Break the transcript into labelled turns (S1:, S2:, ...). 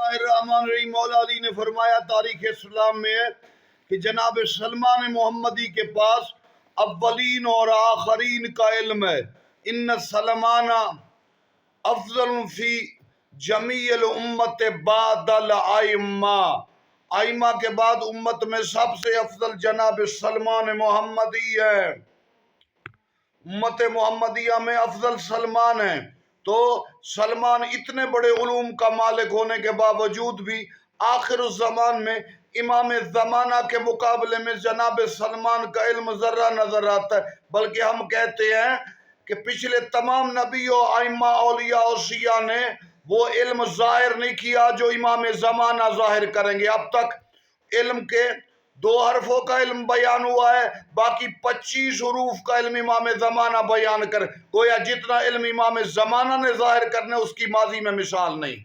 S1: बिस्मिल्लाहिर्रहमानिर्रहीम। मौला अली ने फरमाया तारीख इस्लाम में है कि जनाब सलमान मोहम्मदी के पास अव्वलीन और आखरीन का इल्म है। इन सलमाना अफजल फी जमील उम्मत बादल आइम्मा, आइम्मा के बाद उम्मत में सबसे अफजल जनाब सलमान मोहम्मदी है। उम्मत मोहम्मदिया में अफजल सलमान है। तो सलमान इतने बड़े उलूम का मालिक होने के बावजूद भी आखिर उस जमान में इमाम जमाना के मुकाबले में जनाब सलमान का इल्म जर्रा नजर आता है। बल्कि हम कहते हैं कि पिछले तमाम नबियों, आइम्मा, औलिया और शिया ने वो इल्म जाहिर नहीं किया जो इमाम जमाना जाहिर करेंगे। अब तक इल्म के 2 हरफों का इल्म बयान हुआ है, बाकी 25 हुरूफ का इल्म इमाम जमाना बयान कर। गोया जितना इल्म इमाम जमाना ने जाहिर करने उसकी माजी में मिसाल नहीं।